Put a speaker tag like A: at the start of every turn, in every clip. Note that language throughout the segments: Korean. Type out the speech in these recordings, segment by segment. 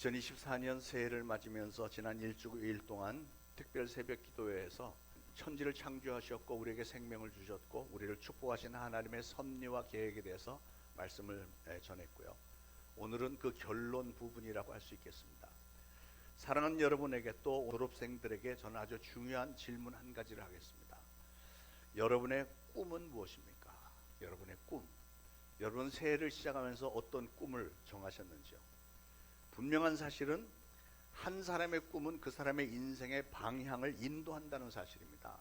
A: 2024년 새해를 맞으면서 지난 일주일 동안 특별 새벽 기도회에서 천지를 창조하셨고 우리에게 생명을 주셨고 우리를 축복하신 하나님의 섭리와 계획에 대해서 말씀을 전했고요. 오늘은 그 결론 부분이라고 할 수 있겠습니다. 사랑하는 여러분에게 또 졸업생들에게 저는 아주 중요한 질문 한 가지를 하겠습니다. 여러분의 꿈은 무엇입니까? 여러분의 꿈. 여러분 새해를 시작하면서 어떤 꿈을 정하셨는지요? 분명한 사실은 한 사람의 꿈은 그 사람의 인생의 방향을 인도한다는 사실입니다.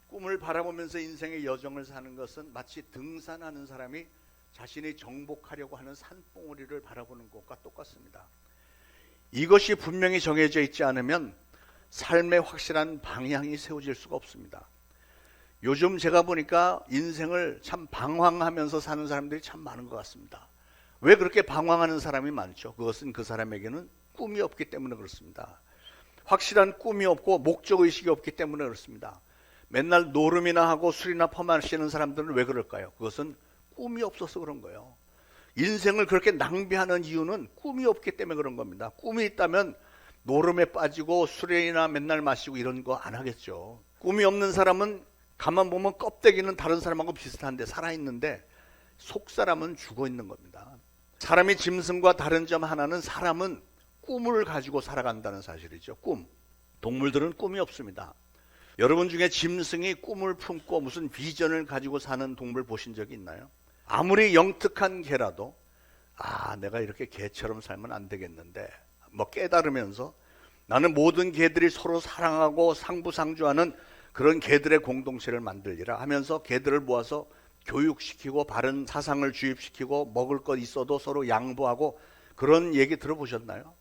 A: 꿈을 바라보면서 인생의 여정을 사는 것은 마치 등산하는 사람이 자신이 정복하려고 하는 산봉우리를 바라보는 것과 똑같습니다. 이것이 분명히 정해져 있지 않으면 삶의 확실한 방향이 세워질 수가 없습니다. 요즘 제가 보니까 인생을 참 방황하면서 사는 사람들이 참 많은 것 같습니다. 왜 그렇게 방황하는 사람이 많죠? 그것은 그 사람에게는 꿈이 없기 때문에 그렇습니다. 확실한 꿈이 없고 목적의식이 없기 때문에 그렇습니다. 맨날 노름이나 하고 술이나 퍼마시는 사람들은 왜 그럴까요? 그것은 꿈이 없어서 그런 거예요. 인생을 그렇게 낭비하는 이유는 꿈이 없기 때문에 그런 겁니다. 꿈이 있다면 노름에 빠지고 술이나 맨날 마시고 이런 거 안 하겠죠. 꿈이 없는 사람은 가만 보면 껍데기는 다른 사람하고 비슷한데 살아있는데 속 사람은 죽어 있는 겁니다. 사람이 짐승과 다른 점 하나는 사람은 꿈을 가지고 살아간다는 사실이죠. 꿈. 동물들은 꿈이 없습니다. 여러분 중에 짐승이 꿈을 품고 무슨 비전을 가지고 사는 동물 보신 적이 있나요? 아무리 영특한 개라도 내가 이렇게 개처럼 살면 안 되겠는데 깨달으면서 나는 모든 개들이 서로 사랑하고 상부상조하는 그런 개들의 공동체를 만들리라 하면서 개들을 모아서 교육시키고 바른 사상을 주입시키고 먹을 것 있어도 서로 양보하고 그런 얘기 들어보셨나요?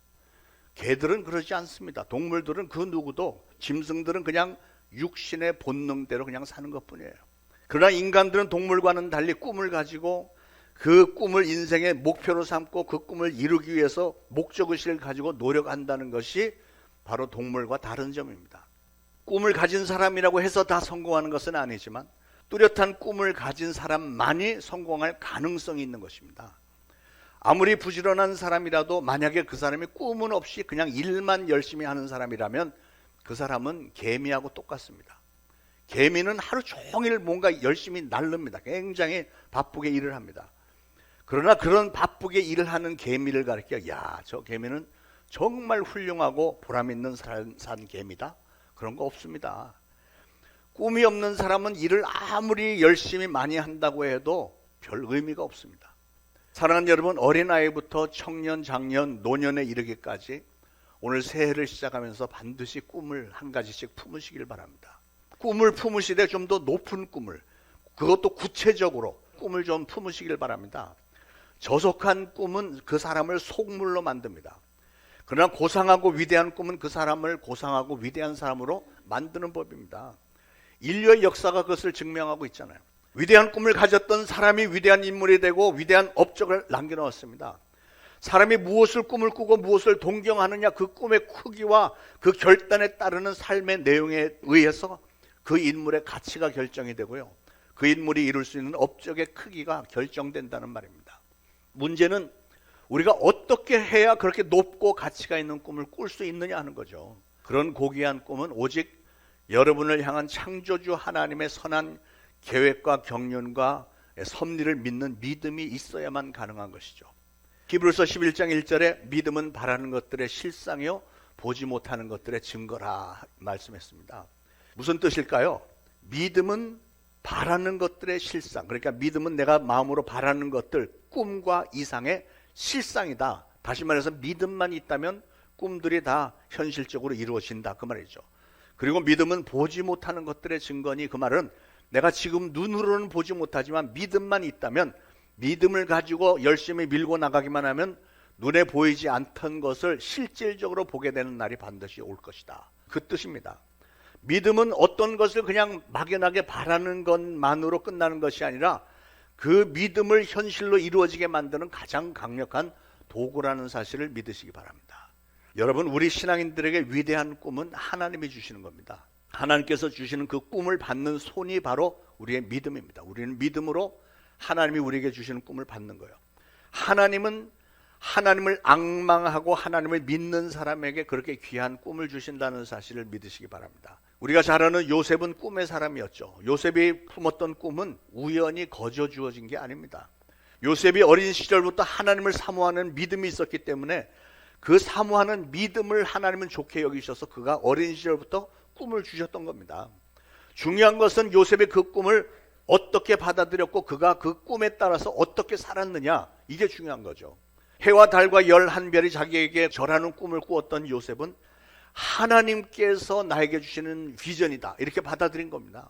A: 개들은 그러지 않습니다. 동물들은 그 누구도, 짐승들은 그냥 육신의 본능대로 그냥 사는 것뿐이에요. 그러나 인간들은 동물과는 달리 꿈을 가지고 그 꿈을 인생의 목표로 삼고 그 꿈을 이루기 위해서 목적의식을 가지고 노력한다는 것이 바로 동물과 다른 점입니다. 꿈을 가진 사람이라고 해서 다 성공하는 것은 아니지만 뚜렷한 꿈을 가진 사람만이 성공할 가능성이 있는 것입니다. 아무리 부지런한 사람이라도 만약에 그 사람이 꿈은 없이 그냥 일만 열심히 하는 사람이라면 그 사람은 개미하고 똑같습니다. 개미는 하루 종일 뭔가 열심히 날릅니다. 굉장히 바쁘게 일을 합니다. 그러나 그런 바쁘게 일을 하는 개미를 가리켜 저 개미는 정말 훌륭하고 보람 있는 산 개미다. 그런 거 없습니다. 꿈이 없는 사람은 일을 아무리 열심히 많이 한다고 해도 별 의미가 없습니다. 사랑하는 여러분, 어린아이부터 청년, 장년, 노년에 이르기까지 오늘 새해를 시작하면서 반드시 꿈을 한 가지씩 품으시길 바랍니다. 꿈을 품으시되 좀 더 높은 꿈을, 그것도 구체적으로 꿈을 좀 품으시길 바랍니다. 저속한 꿈은 그 사람을 속물로 만듭니다. 그러나 고상하고 위대한 꿈은 그 사람을 고상하고 위대한 사람으로 만드는 법입니다. 인류의 역사가 그것을 증명하고 있잖아요. 위대한 꿈을 가졌던 사람이 위대한 인물이 되고 위대한 업적을 남겨놓았습니다. 사람이 무엇을 꿈을 꾸고 무엇을 동경하느냐, 그 꿈의 크기와 그 결단에 따르는 삶의 내용에 의해서 그 인물의 가치가 결정이 되고요, 그 인물이 이룰 수 있는 업적의 크기가 결정된다는 말입니다. 문제는 우리가 어떻게 해야 그렇게 높고 가치가 있는 꿈을 꿀 수 있느냐 하는 거죠. 그런 고귀한 꿈은 오직 여러분을 향한 창조주 하나님의 선한 계획과 경륜과 섭리를 믿는 믿음이 있어야만 가능한 것이죠. 히브리서 11장 1절에 믿음은 바라는 것들의 실상이요 보지 못하는 것들의 증거라 말씀했습니다. 무슨 뜻일까요? 믿음은 바라는 것들의 실상, 그러니까 믿음은 내가 마음으로 바라는 것들, 꿈과 이상의 실상이다. 다시 말해서 믿음만 있다면 꿈들이 다 현실적으로 이루어진다, 그 말이죠. 그리고 믿음은 보지 못하는 것들의 증거니, 그 말은 내가 지금 눈으로는 보지 못하지만 믿음만 있다면, 믿음을 가지고 열심히 밀고 나가기만 하면 눈에 보이지 않던 것을 실질적으로 보게 되는 날이 반드시 올 것이다, 그 뜻입니다. 믿음은 어떤 것을 그냥 막연하게 바라는 것만으로 끝나는 것이 아니라 그 믿음을 현실로 이루어지게 만드는 가장 강력한 도구라는 사실을 믿으시기 바랍니다. 여러분, 우리 신앙인들에게 위대한 꿈은 하나님이 주시는 겁니다. 하나님께서 주시는 그 꿈을 받는 손이 바로 우리의 믿음입니다. 우리는 믿음으로 하나님이 우리에게 주시는 꿈을 받는 거예요. 하나님은 하나님을 앙망하고 하나님을 믿는 사람에게 그렇게 귀한 꿈을 주신다는 사실을 믿으시기 바랍니다. 우리가 잘 아는 요셉은 꿈의 사람이었죠. 요셉이 품었던 꿈은 우연히 거저 주어진 게 아닙니다. 요셉이 어린 시절부터 하나님을 사모하는 믿음이 있었기 때문에 그 사모하는 믿음을 하나님은 좋게 여기셔서 그가 어린 시절부터 꿈을 주셨던 겁니다. 중요한 것은 요셉의 그 꿈을 어떻게 받아들였고 그가 그 꿈에 따라서 어떻게 살았느냐, 이게 중요한 거죠. 해와 달과 11별이 자기에게 절하는 꿈을 꾸었던 요셉은 하나님께서 나에게 주시는 비전이다, 이렇게 받아들인 겁니다.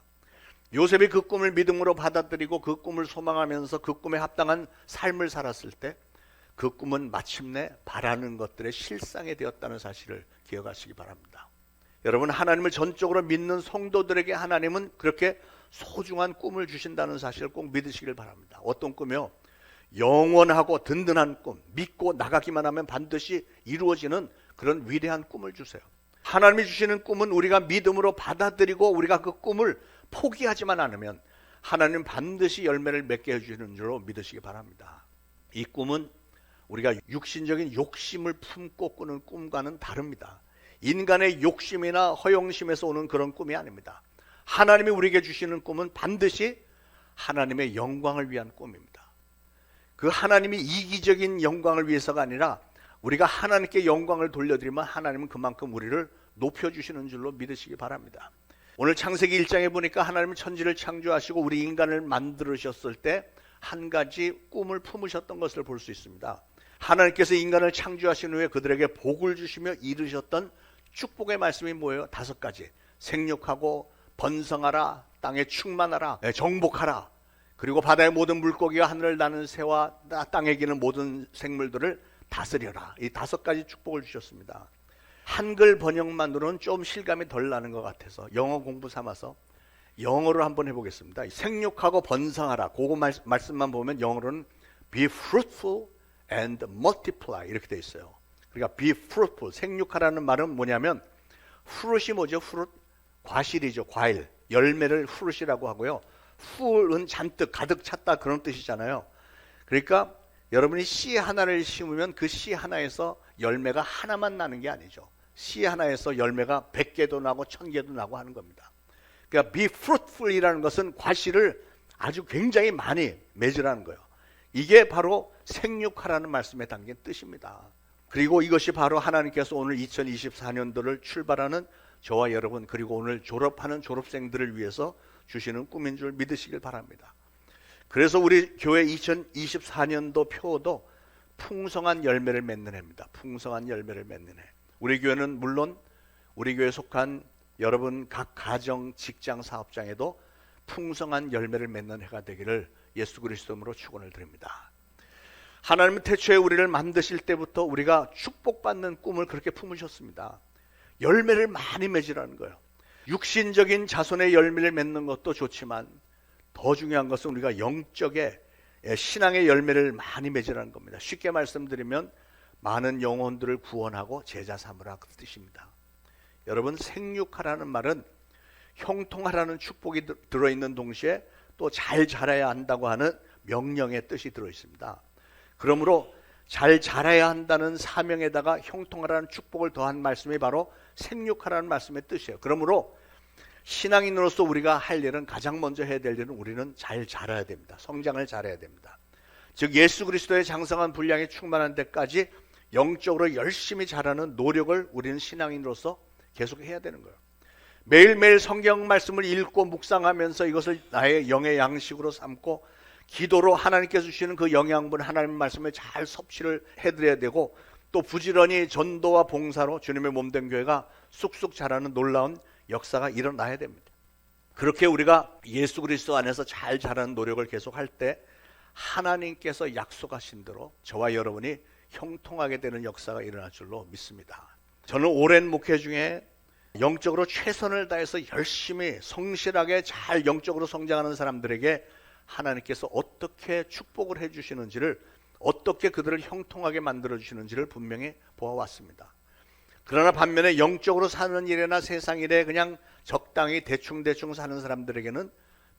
A: 요셉이 그 꿈을 믿음으로 받아들이고 그 꿈을 소망하면서 그 꿈에 합당한 삶을 살았을 때 그 꿈은 마침내 바라는 것들의 실상이 되었다는 사실을 기억하시기 바랍니다. 여러분, 하나님을 전적으로 믿는 성도들에게 하나님은 그렇게 소중한 꿈을 주신다는 사실을 꼭 믿으시길 바랍니다. 어떤 꿈이요? 영원하고 든든한 꿈, 믿고 나가기만 하면 반드시 이루어지는 그런 위대한 꿈을 주세요. 하나님이 주시는 꿈은 우리가 믿음으로 받아들이고 우리가 그 꿈을 포기하지만 않으면 하나님 반드시 열매를 맺게 해주시는 줄로 믿으시기 바랍니다. 이 꿈은 우리가 육신적인 욕심을 품고 꾸는 꿈과는 다릅니다. 인간의 욕심이나 허영심에서 오는 그런 꿈이 아닙니다. 하나님이 우리에게 주시는 꿈은 반드시 하나님의 영광을 위한 꿈입니다. 그 하나님이 이기적인 영광을 위해서가 아니라 우리가 하나님께 영광을 돌려드리면 하나님은 그만큼 우리를 높여주시는 줄로 믿으시기 바랍니다. 오늘 창세기 1장에 보니까 하나님은 천지를 창조하시고 우리 인간을 만들으셨을 때 한 가지 꿈을 품으셨던 것을 볼 수 있습니다. 하나님께서 인간을 창조하신 후에 그들에게 복을 주시며 이루셨던 축복의 말씀이 뭐예요? 5가지. 생육하고 번성하라, 땅에 충만하라, 정복하라, 그리고 바다의 모든 물고기와 하늘을 나는 새와 땅에 기는 모든 생물들을 다스려라. 이 5가지 축복을 주셨습니다. 한글 번역만으로는 좀 실감이 덜 나는 것 같아서 영어 공부 삼아서 영어로 한번 해보겠습니다. 생육하고 번성하라, 그거 말씀만 보면 영어로는 be fruitful and multiply 이렇게 돼 있어요. 그러니까 be fruitful, 생육하라는 말은 뭐냐면 fruit이 뭐죠? fruit, 과실이죠. 과일, 열매를 fruit이라고 하고요. full은 잔뜩 가득 찼다, 그런 뜻이잖아요. 그러니까 여러분이 씨 하나를 심으면 그 씨 하나에서 열매가 하나만 나는 게 아니죠. 씨 하나에서 열매가 100개도 나고 1000개도 나고 하는 겁니다. 그러니까 be fruitful이라는 것은 과실을 아주 굉장히 많이 맺으라는 거예요. 이게 바로 생육하라는 말씀에 담긴 뜻입니다. 그리고 이것이 바로 하나님께서 오늘 2024년도를 출발하는 저와 여러분, 그리고 오늘 졸업하는 졸업생들을 위해서 주시는 꿈인 줄 믿으시길 바랍니다. 그래서 우리 교회 2024년도 표도 풍성한 열매를 맺는 해입니다. 풍성한 열매를 맺는 해. 우리 교회는 물론 우리 교회에 속한 여러분 각 가정, 직장, 사업장에도 풍성한 열매를 맺는 해가 되기를 예수 그리스도 이름으로 축원을 드립니다. 하나님은 태초에 우리를 만드실 때부터 우리가 축복받는 꿈을 그렇게 품으셨습니다. 열매를 많이 맺으라는 거예요. 육신적인 자손의 열매를 맺는 것도 좋지만 더 중요한 것은 우리가 영적의 신앙의 열매를 많이 맺으라는 겁니다. 쉽게 말씀드리면 많은 영혼들을 구원하고 제자 삼으라, 그 뜻입니다. 여러분, 생육하라는 말은 형통하라는 축복이 들어있는 동시에 또 잘 자라야 한다고 하는 명령의 뜻이 들어있습니다. 그러므로 잘 자라야 한다는 사명에다가 형통하라는 축복을 더한 말씀이 바로 생육하라는 말씀의 뜻이에요. 그러므로 신앙인으로서 우리가 할 일은, 가장 먼저 해야 될 일은 우리는 잘 자라야 됩니다. 성장을 잘해야 됩니다. 즉 예수 그리스도의 장성한 분량이 충만한 데까지 영적으로 열심히 자라는 노력을 우리는 신앙인으로서 계속 해야 되는 거예요. 매일매일 성경 말씀을 읽고 묵상하면서 이것을 나의 영의 양식으로 삼고 기도로 하나님께서 주시는 그 영양분, 하나님 말씀에 잘 섭취를 해드려야 되고, 또 부지런히 전도와 봉사로 주님의 몸된 교회가 쑥쑥 자라는 놀라운 역사가 일어나야 됩니다. 그렇게 우리가 예수 그리스도 안에서 잘 자라는 노력을 계속할 때 하나님께서 약속하신 대로 저와 여러분이 형통하게 되는 역사가 일어날 줄로 믿습니다. 저는 오랜 목회 중에 영적으로 최선을 다해서 열심히 성실하게 잘 영적으로 성장하는 사람들에게 하나님께서 어떻게 축복을 해주시는지를, 어떻게 그들을 형통하게 만들어주시는지를 분명히 보아왔습니다. 그러나 반면에 영적으로 사는 일이나 세상 일에 그냥 적당히 대충 사는 사람들에게는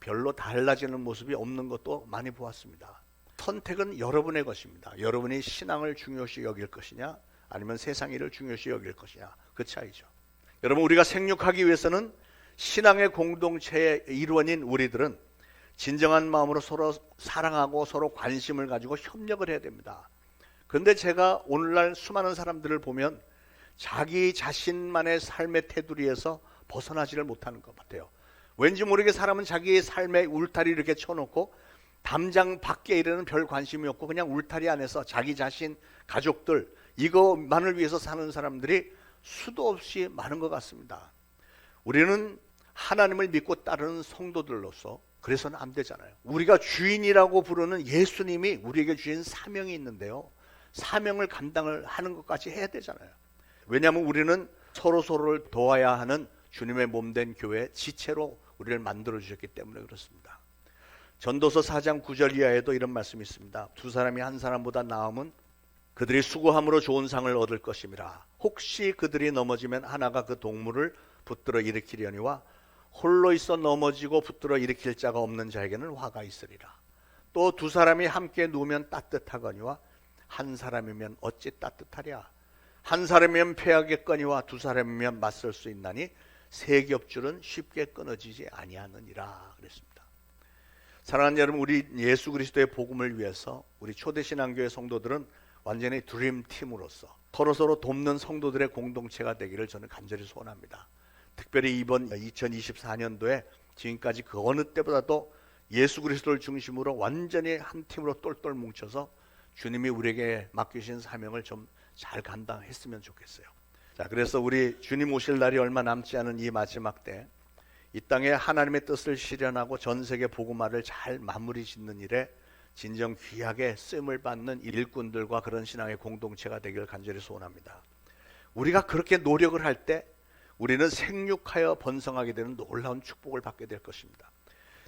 A: 별로 달라지는 모습이 없는 것도 많이 보았습니다. 선택은 여러분의 것입니다. 여러분이 신앙을 중요시 여길 것이냐 아니면 세상 일을 중요시 여길 것이냐, 그 차이죠. 여러분, 우리가 생육하기 위해서는 신앙의 공동체의 일원인 우리들은 진정한 마음으로 서로 사랑하고 서로 관심을 가지고 협력을 해야 됩니다. 그런데 제가 오늘날 수많은 사람들을 보면 자기 자신만의 삶의 테두리에서 벗어나지를 못하는 것 같아요. 왠지 모르게 사람은 자기의 삶의 울타리 이렇게 쳐놓고 담장 밖에 일에는 별 관심이 없고 그냥 울타리 안에서 자기 자신, 가족들 이거만을 위해서 사는 사람들이 수도 없이 많은 것 같습니다. 우리는 하나님을 믿고 따르는 성도들로서 그래서는 안 되잖아요. 우리가 주인이라고 부르는 예수님이 우리에게 주신 사명이 있는데요, 사명을 감당을 하는 것까지 해야 되잖아요. 왜냐하면 우리는 서로서로를 도와야 하는 주님의 몸된 교회 지체로 우리를 만들어 주셨기 때문에 그렇습니다. 전도서 4장 9절 이하에도 이런 말씀이 있습니다. 두 사람이 한 사람보다 나으면 그들이 수고함으로 좋은 상을 얻을 것임이라. 혹시 그들이 넘어지면 하나가 그 동물을 붙들어 일으키려니와 홀로 있어 넘어지고 붙들어 일으킬 자가 없는 자에게는 화가 있으리라. 또 두 사람이 함께 누우면 따뜻하거니와 한 사람이면 어찌 따뜻하랴. 한 사람이면 패하겠거니와 두 사람이면 맞설 수 있나니 세 겹줄은 쉽게 끊어지지 아니하느니라 그랬습니다. 사랑하는 여러분, 우리 예수 그리스도의 복음을 위해서 우리 초대신앙교회 성도들은 완전히 드림팀으로서 서로서로 돕는 성도들의 공동체가 되기를 저는 간절히 소원합니다. 특별히 이번 2024년도에 지금까지 그 어느 때보다도 예수 그리스도를 중심으로 완전히 한 팀으로 똘똘 뭉쳐서 주님이 우리에게 맡기신 사명을 좀 잘 감당했으면 좋겠어요. 자, 그래서 우리 주님 오실 날이 얼마 남지 않은 이 마지막 때 이 땅에 하나님의 뜻을 실현하고 전 세계 복음화를 잘 마무리 짓는 일에 진정 귀하게 쓰임을 받는 일꾼들과 그런 신앙의 공동체가 되기를 간절히 소원합니다. 우리가 그렇게 노력을 할 때 우리는 생육하여 번성하게 되는 놀라운 축복을 받게 될 것입니다.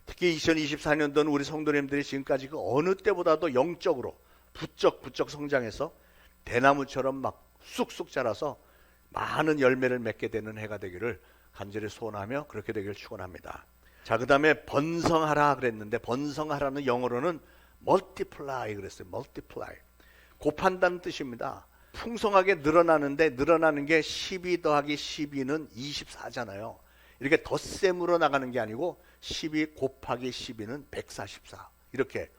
A: 특히 2024년도는 우리 성도님들이 지금까지 그 어느 때보다도 영적으로 부쩍부쩍 성장해서 대나무처럼 막 쑥쑥 자라서 많은 열매를 맺게 되는 해가 되기를 간절히 소원하며 그렇게 되기를 축원합니다. 자, 그 다음에 번성하라 그랬는데, 번성하라는 영어로는 multiply 그랬어요. multiply, 곱한다는 뜻입니다. 풍성하게 늘어나는데, 늘어나는 게 12 더하기 12는 24잖아요. 이렇게 덧셈으로 나가는 게 아니고 12 곱하기 12는 144, 이렇게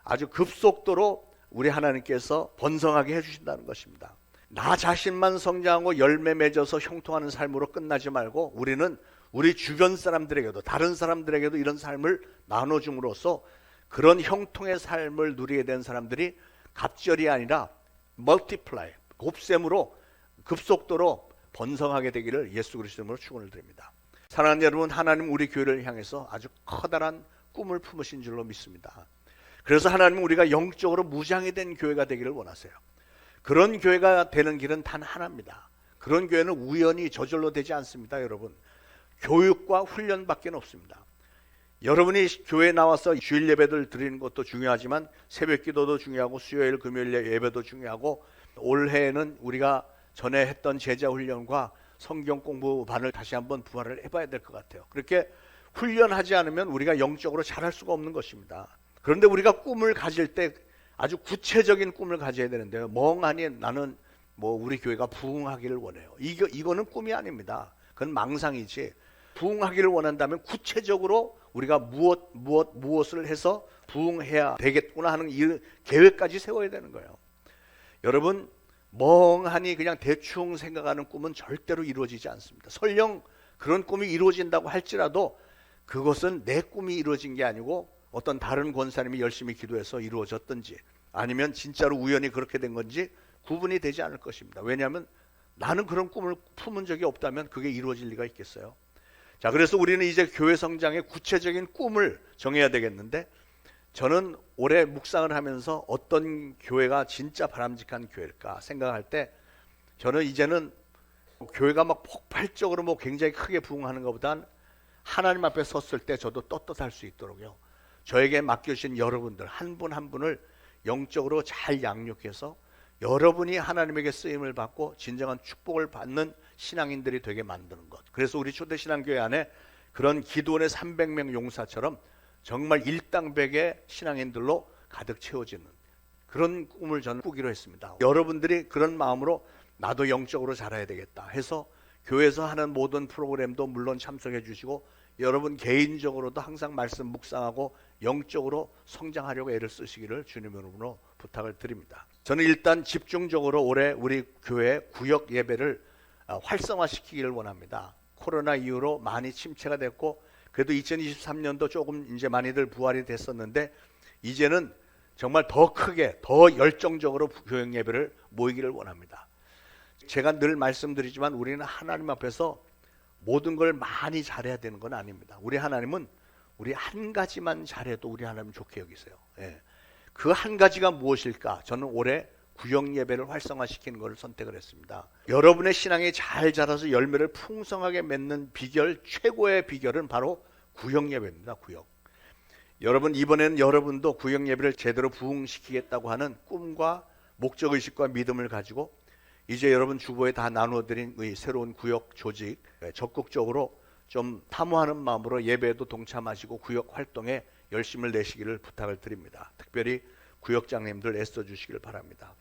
A: 아주 급속도로 우리 하나님께서 번성하게 해주신다는 것입니다. 나 자신만 성장하고 열매 맺어서 형통하는 삶으로 끝나지 말고 우리는 우리 주변 사람들에게도, 다른 사람들에게도 이런 삶을 나눠줌으로써 그런 형통의 삶을 누리게 된 사람들이 갑절이 아니라 멀티플라이, 곱셈으로 급속도로 번성하게 되기를 예수 그리스도로 축원을 드립니다. 사랑하는 여러분, 하나님 우리 교회를 향해서 아주 커다란 꿈을 품으신 줄로 믿습니다. 그래서 하나님은 우리가 영적으로 무장이 된 교회가 되기를 원하세요. 그런 교회가 되는 길은 단 하나입니다. 그런 교회는 우연히 저절로 되지 않습니다. 여러분, 교육과 훈련밖에 없습니다. 여러분이 교회에 나와서 주일 예배를 드리는 것도 중요하지만 새벽 기도도 중요하고 수요일 금요일 예배도 중요하고 올해에는 우리가 전에 했던 제자 훈련과 성경 공부반을 다시 한번 부활을 해봐야 될 것 같아요. 그렇게 훈련하지 않으면 우리가 영적으로 잘할 수가 없는 것입니다. 그런데 우리가 꿈을 가질 때 아주 구체적인 꿈을 가져야 되는데요, 멍하니 나는 우리 교회가 부흥하기를 원해요. 이거는 꿈이 아닙니다. 그건 망상이지. 부흥하기를 원한다면 구체적으로 우리가 무엇을 해서 부흥해야 되겠구나 하는 이 계획까지 세워야 되는 거예요. 여러분, 멍하니 그냥 대충 생각하는 꿈은 절대로 이루어지지 않습니다. 설령 그런 꿈이 이루어진다고 할지라도 그것은 내 꿈이 이루어진 게 아니고 어떤 다른 권사님이 열심히 기도해서 이루어졌든지 아니면 진짜로 우연히 그렇게 된 건지 구분이 되지 않을 것입니다. 왜냐하면 나는 그런 꿈을 품은 적이 없다면 그게 이루어질 리가 있겠어요. 자, 그래서 우리는 이제 교회 성장의 구체적인 꿈을 정해야 되겠는데, 저는 올해 묵상을 하면서 어떤 교회가 진짜 바람직한 교회일까 생각할 때 저는 이제는 교회가 막 폭발적으로 굉장히 크게 부흥하는 것보단 하나님 앞에 섰을 때 저도 떳떳할 수 있도록요, 저에게 맡겨주신 여러분들 한 분 한 분을 영적으로 잘 양육해서 여러분이 하나님에게 쓰임을 받고 진정한 축복을 받는 신앙인들이 되게 만드는 것. 그래서 우리 초대신앙교회 안에 그런 기도원의 300명 용사처럼 정말 일당백의 신앙인들로 가득 채워지는 그런 꿈을 저는 꾸기로 했습니다. 여러분들이 그런 마음으로 나도 영적으로 자라야 되겠다 해서 교회에서 하는 모든 프로그램도 물론 참석해 주시고 여러분 개인적으로도 항상 말씀 묵상하고 영적으로 성장하려고 애를 쓰시기를 주님의 이름으로 부탁을 드립니다. 저는 일단 집중적으로 올해 우리 교회 구역 예배를 활성화시키기를 원합니다. 코로나 이후로 많이 침체가 됐고 그래도 2023년도 조금 이제 많이들 부활이 됐었는데 이제는 정말 더 크게 더 열정적으로 교역 예배를 모이기를 원합니다. 제가 늘 말씀드리지만 우리는 하나님 앞에서 모든 걸 많이 잘해야 되는 건 아닙니다. 우리 하나님은 우리 한 가지만 잘해도 우리 하나님 좋게 여기세요. 예. 그 한 가지가 무엇일까? 저는 올해 구역 예배를 활성화시키는 것을 선택을 했습니다. 여러분의 신앙이 잘 자라서 열매를 풍성하게 맺는 비결, 최고의 비결은 바로 구역 예배입니다. 구역. 여러분 이번에는 여러분도 구역 예배를 제대로 부흥시키겠다고 하는 꿈과 목적의식과 믿음을 가지고 이제 여러분 주보에 다 나누어드린 이 새로운 구역 조직 적극적으로 좀 사모하는 마음으로 예배에도 동참하시고 구역 활동에 열심을 내시기를 부탁을 드립니다. 특별히 구역장님들 애써주시길 바랍니다.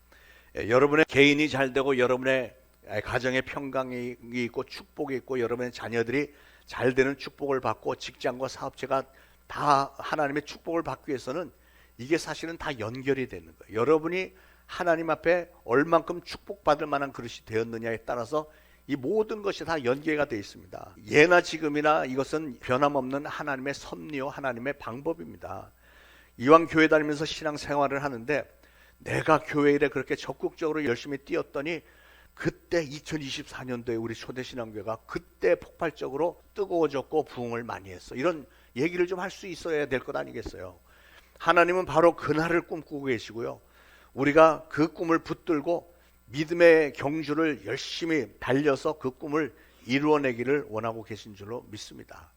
A: 여러분의 개인이 잘 되고 여러분의 가정에 평강이 있고 축복이 있고 여러분의 자녀들이 잘 되는 축복을 받고 직장과 사업체가 다 하나님의 축복을 받기 위해서는 이게 사실은 다 연결이 되는 거예요. 여러분이 하나님 앞에 얼만큼 축복받을 만한 그릇이 되었느냐에 따라서 이 모든 것이 다 연계가 되어 있습니다. 예나 지금이나 이것은 변함없는 하나님의 섭리요 하나님의 방법입니다. 이왕 교회 다니면서 신앙생활을 하는데 내가 교회 일에 그렇게 적극적으로 열심히 뛰었더니 그때 2024년도에 우리 초대신앙교회가 그때 폭발적으로 뜨거워졌고 부흥을 많이 했어. 이런 얘기를 좀 할 수 있어야 될 것 아니겠어요. 하나님은 바로 그날을 꿈꾸고 계시고요. 우리가 그 꿈을 붙들고 믿음의 경주를 열심히 달려서 그 꿈을 이루어내기를 원하고 계신 줄로 믿습니다.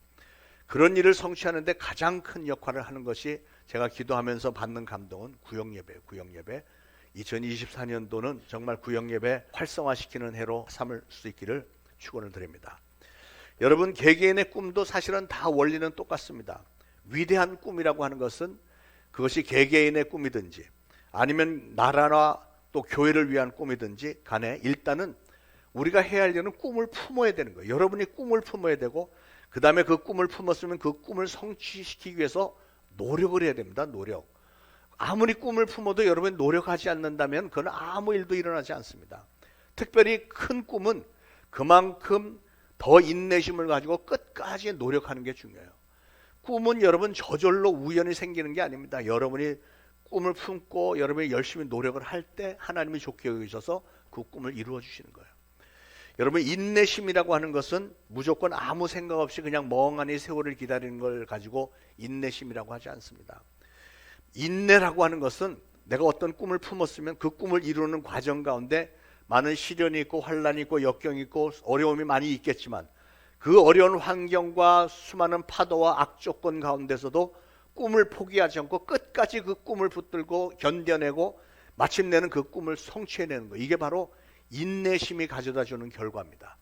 A: 그런 일을 성취하는데 가장 큰 역할을 하는 것이 제가 기도하면서 받는 감동은 구역예배, 구역예배. 2024년도는 정말 구역예배 활성화시키는 해로 삼을 수 있기를 축원을 드립니다. 여러분 개개인의 꿈도 사실은 다 원리는 똑같습니다. 위대한 꿈이라고 하는 것은 그것이 개개인의 꿈이든지 아니면 나라나 또 교회를 위한 꿈이든지 간에 일단은 우리가 해야 할 일은 꿈을 품어야 되는 거예요. 여러분이 꿈을 품어야 되고 그 다음에 그 꿈을 품었으면 그 꿈을 성취시키기 위해서 노력을 해야 됩니다. 노력. 아무리 꿈을 품어도 여러분이 노력하지 않는다면 그건 아무 일도 일어나지 않습니다. 특별히 큰 꿈은 그만큼 더 인내심을 가지고 끝까지 노력하는 게 중요해요. 꿈은 여러분 저절로 우연히 생기는 게 아닙니다. 여러분이 꿈을 품고 여러분이 열심히 노력을 할 때 하나님이 좋게 여기셔서 그 꿈을 이루어 주시는 거예요. 여러분 인내심이라고 하는 것은 무조건 아무 생각 없이 그냥 멍하니 세월을 기다리는 걸 가지고 인내심이라고 하지 않습니다. 인내라고 하는 것은 내가 어떤 꿈을 품었으면 그 꿈을 이루는 과정 가운데 많은 시련이 있고 환란이 있고 역경이 있고 어려움이 많이 있겠지만 그 어려운 환경과 수많은 파도와 악조건 가운데서도 꿈을 포기하지 않고 끝까지 그 꿈을 붙들고 견뎌내고 마침내는 그 꿈을 성취해내는 거. 이게 바로 인내심이 가져다주는 결과입니다.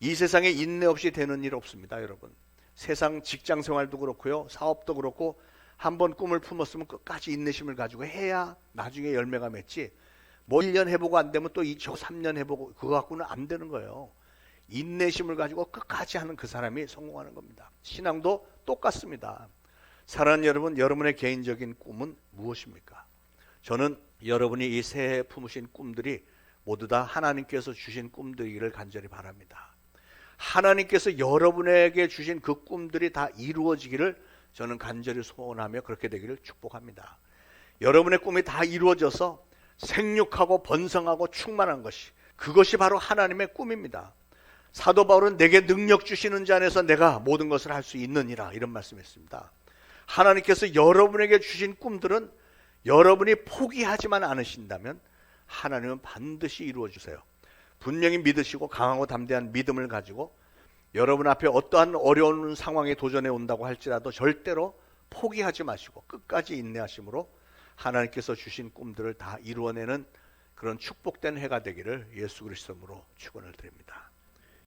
A: 이 세상에 인내 없이 되는 일 없습니다. 여러분 세상 직장생활도 그렇고요 사업도 그렇고 한번 꿈을 품었으면 끝까지 인내심을 가지고 해야 나중에 열매가 맺지 뭐 1년 해보고 안 되면 또 3년 해보고 그거 갖고는 안 되는 거예요. 인내심을 가지고 끝까지 하는 그 사람이 성공하는 겁니다. 신앙도 똑같습니다. 사랑하는 여러분, 여러분의 개인적인 꿈은 무엇입니까? 저는 여러분이 이 새해 품으신 꿈들이 모두 다 하나님께서 주신 꿈들이기를 간절히 바랍니다. 하나님께서 여러분에게 주신 그 꿈들이 다 이루어지기를 저는 간절히 소원하며 그렇게 되기를 축복합니다. 여러분의 꿈이 다 이루어져서 생육하고 번성하고 충만한 것이 그것이 바로 하나님의 꿈입니다. 사도 바울은 내게 능력 주시는 자 안에서 내가 모든 것을 할 수 있느니라 이런 말씀했습니다. 하나님께서 여러분에게 주신 꿈들은 여러분이 포기하지만 않으신다면 하나님은 반드시 이루어 주세요. 분명히 믿으시고 강하고 담대한 믿음을 가지고 여러분 앞에 어떠한 어려운 상황에 도전해 온다고 할지라도 절대로 포기하지 마시고 끝까지 인내하심으로 하나님께서 주신 꿈들을 다 이루어내는 그런 축복된 해가 되기를 예수 그리스도로 축원을 드립니다.